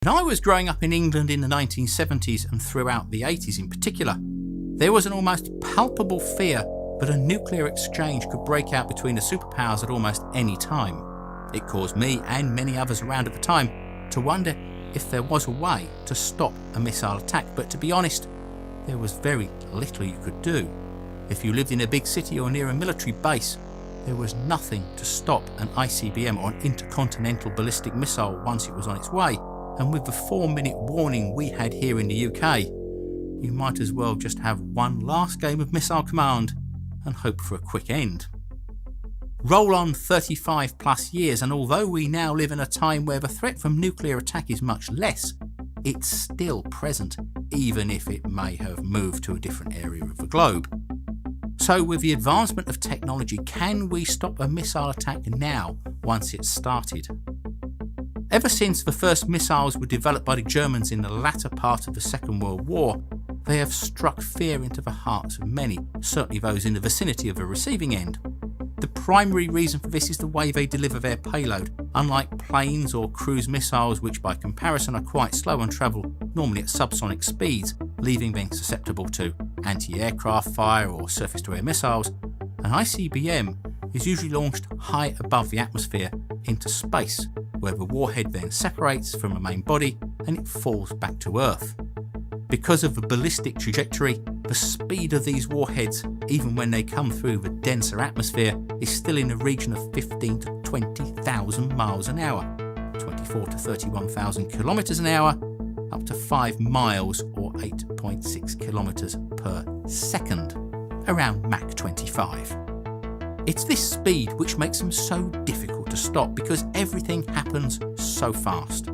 When I was growing up in England in the 1970s and throughout the 80s in particular, there was an almost palpable fear that a nuclear exchange could break out between the superpowers at almost any time. It caused me and many others around at the time to wonder if there was a way to stop a missile attack, but to be honest, there was very little you could do. If you lived in a big city or near a military base, there was nothing to stop an Icbm or an intercontinental ballistic missile once it was on its way, and with the 4-minute warning we had here in the UK, you might as well just have one last game of Missile Command and hope for a quick end. Roll on 35 plus years, and although we now live in a time where the threat from nuclear attack is much less, it's still present, even if it may have moved to a different area of the globe. So with the advancement of technology, can we stop a missile attack now once it's started? Ever since the first missiles were developed by the Germans in the latter part of the Second World War, they have struck fear into the hearts of many, certainly those in the vicinity of the receiving end. The primary reason for this is the way they deliver their payload. Unlike planes or cruise missiles, which by comparison are quite slow and travel normally at subsonic speeds, leaving them susceptible to anti-aircraft fire or surface-to-air missiles, an Icbm is usually launched high above the atmosphere into space, where the warhead then separates from the main body and it falls back to Earth. Because of the ballistic trajectory, the speed of these warheads, even when they come through the denser atmosphere, is still in the region of 15 to 20,000 miles an hour, 24 to 31,000 kilometers an hour, up to 5 miles or 8.6 kilometers per second, around Mach 25. It's this speed which makes them so difficult to stop because everything happens so fast.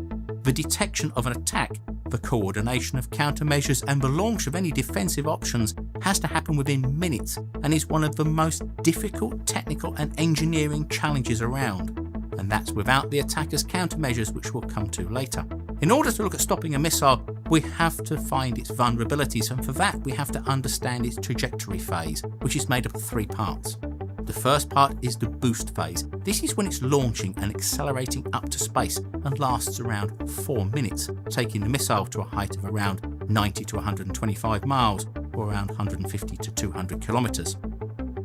The detection of an attack, the coordination of countermeasures and the launch of any defensive options has to happen within minutes and is one of the most difficult technical and engineering challenges around. And that's without the attacker's countermeasures, which we'll come to later. In order to look at stopping a missile, we have to find its vulnerabilities, and for that we have to understand its trajectory phase, which is made up of 3 parts. The first part is the boost phase. This is when it's launching and accelerating up to space and lasts around 4 minutes, taking the missile to a height of around 90 to 125 miles or around 150 to 200 kilometers.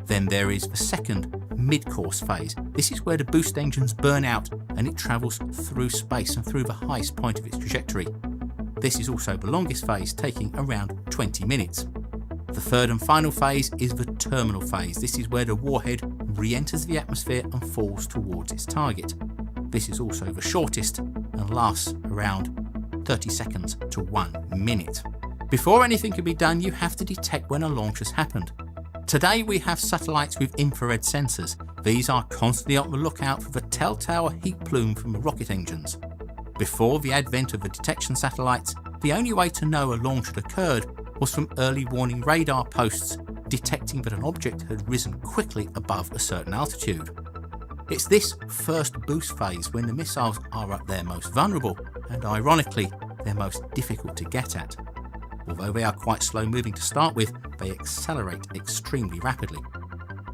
Then there is the second mid-course phase. This is where the boost engines burn out and it travels through space and through the highest point of its trajectory. This is also the longest phase, taking around 20 minutes. The third and final phase is the terminal phase. This is where the warhead re-enters the atmosphere and falls towards its target. This is also the shortest and lasts around 30 seconds to 1 minute. Before anything can be done, you have to detect when a launch has happened. Today we have satellites with infrared sensors. These are constantly on the lookout for the telltale heat plume from the rocket engines. Before the advent of the detection satellites, the only way to know a launch had occurred was from early warning radar posts detecting that an object had risen quickly above a certain altitude. It's this first boost phase when the missiles are at their most vulnerable and ironically they're most difficult to get at. Although they are quite slow moving to start with, they accelerate extremely rapidly.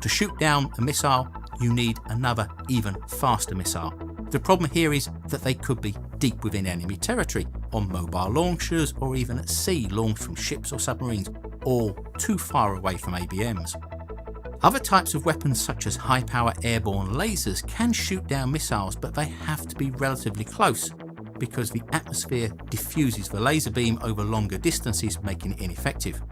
To shoot down a missile, you need another even faster missile. The problem here is that they could be deep within enemy territory, on mobile launchers or even at sea launched from ships or submarines, all too far away from ABMs. Other types of weapons such as high-power airborne lasers can shoot down missiles, but they have to be relatively close because the atmosphere diffuses the laser beam over longer distances, making it ineffective.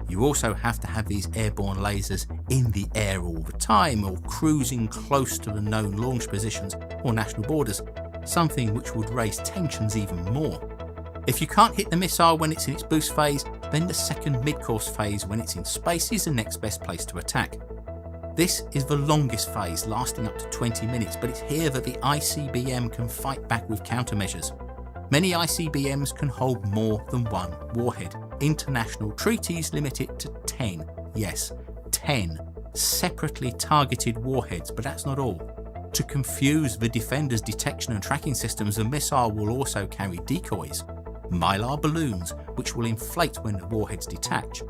You also have to have these airborne lasers in the air all the time or cruising close to the known launch positions or national borders, something which would raise tensions even more. If you can't hit the missile when it's in its boost phase, then the second mid-course phase when it's in space is the next best place to attack. This is the longest phase, lasting up to 20 minutes, but it's here that the Icbm can fight back with countermeasures. Many Icbms can hold more than one warhead. International treaties limit it to 10, yes, 10 separately targeted warheads, but that's not all. To confuse the defender's detection and tracking systems, the missile will also carry decoys, mylar balloons, which will inflate when the warheads detach.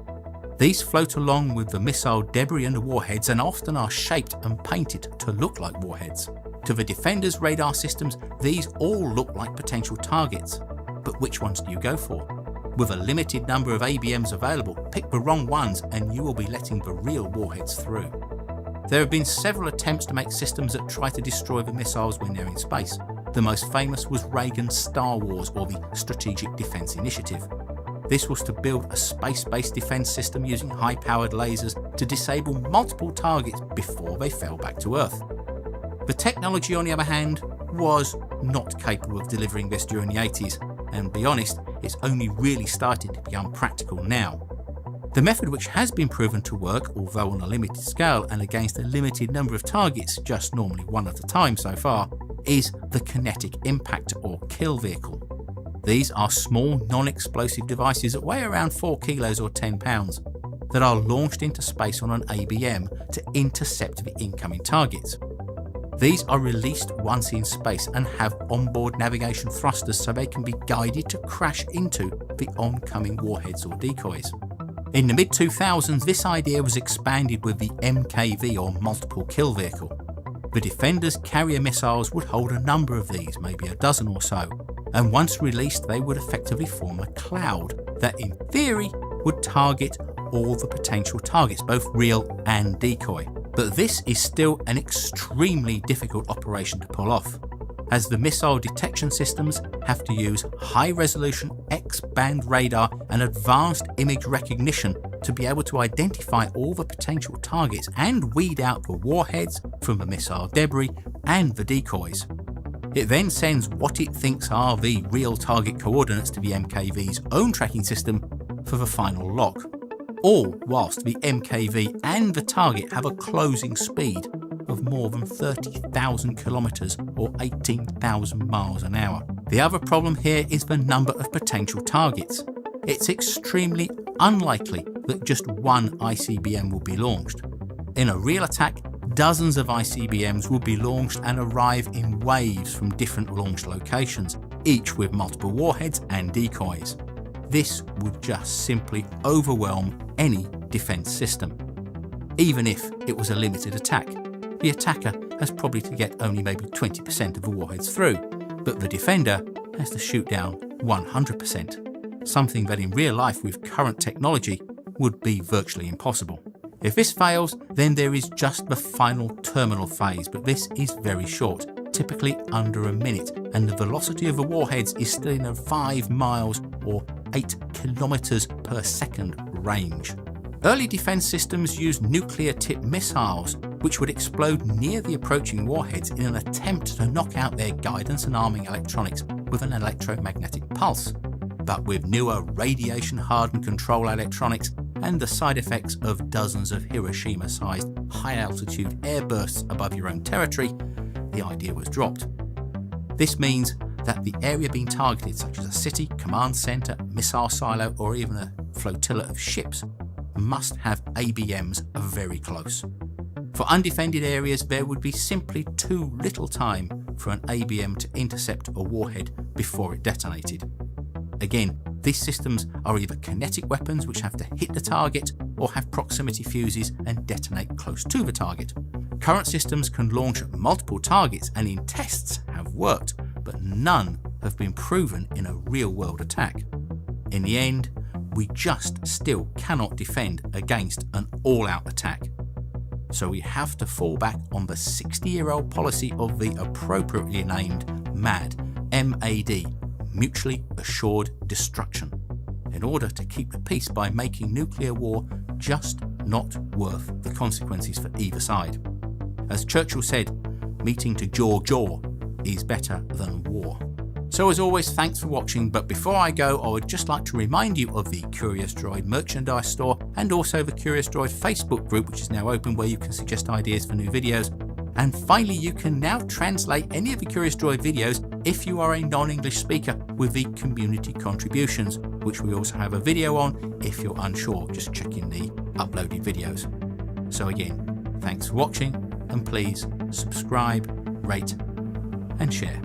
These float along with the missile debris and the warheads and often are shaped and painted to look like warheads. To the defender's radar systems, these all look like potential targets. But which ones do you go for? With a limited number of ABMs available, pick the wrong ones and you will be letting the real warheads through. There have been several attempts to make systems that try to destroy the missiles when they're in space. The most famous was Reagan's Star Wars, or the Strategic Defense Initiative. This was to build a space-based defense system using high-powered lasers to disable multiple targets before they fell back to Earth. The technology, on the other hand, was not capable of delivering this during the 80s, and to be honest, it's only really starting to become practical now. The method, which has been proven to work, although on a limited scale and against a limited number of targets, just normally one at a time so far, is the kinetic impact or kill vehicle. These are small non-explosive devices that weigh around 4 kilos or 10 pounds that are launched into space on an ABM to intercept the incoming targets. These are released once in space and have onboard navigation thrusters so they can be guided to crash into the oncoming warheads or decoys. In the mid-2000s, this idea was expanded with the MKV or multiple kill vehicle. The Defender's carrier missiles would hold a number of these, maybe a dozen or so, and once released they would effectively form a cloud that in theory would target all the potential targets, both real and decoy. But this is still an extremely difficult operation to pull off, as the missile detection systems have to use high-resolution X-band radar and advanced image recognition to be able to identify all the potential targets and weed out the warheads from the missile debris and the decoys. It then sends what it thinks are the real target coordinates to the MKV's own tracking system for the final lock, all whilst the MKV and the target have a closing speed of more than 30,000 kilometers or 18,000 miles an hour. The other problem here is the number of potential targets. It's extremely unlikely that just one ICBM will be launched. In a real attack, dozens of ICBMs will be launched and arrive in waves from different launch locations, each with multiple warheads and decoys. This would just simply overwhelm any defense system. Even if it was a limited attack, the attacker has probably to get only maybe 20% of the warheads through, but the defender has to shoot down 100%, something that in real life with current technology would be virtually impossible. If this fails, then there is just the final terminal phase, but this is very short, typically under a minute, and the velocity of the warheads is still in a 5 miles or 8 kilometers per second range. Early defense systems used nuclear-tipped missiles, which would explode near the approaching warheads in an attempt to knock out their guidance and arming electronics with an electromagnetic pulse. But with newer radiation-hardened control electronics and the side effects of dozens of Hiroshima-sized high-altitude airbursts above your own territory, the idea was dropped. This means that the area being targeted, such as a city, command centre, missile silo, or even a flotilla of ships, must have ABMs very close. For undefended areas, there would be simply too little time for an ABM to intercept a warhead before it detonated. Again, these systems are either kinetic weapons which have to hit the target or have proximity fuses and detonate close to the target. Current systems can launch at multiple targets and in tests have worked, but none have been proven in a real-world attack. In the end, we just still cannot defend against an all-out attack. So we have to fall back on the 60-year-old policy of the appropriately named MAD, M-A-D, Mutually Assured Destruction, in order to keep the peace by making nuclear war just not worth the consequences for either side. As Churchill said, meeting to jaw is better than war. So as always, thanks for watching, but before I go, I would just like to remind you of the Curious Droid merchandise store and also the Curious Droid Facebook group, which is now open, where you can suggest ideas for new videos. And finally, you can now translate any of the Curious Droid videos if you are a non-English speaker with the community contributions, which we also have a video on. If you're unsure, just check in the uploaded videos. So again, thanks for watching, and please subscribe, rate and share.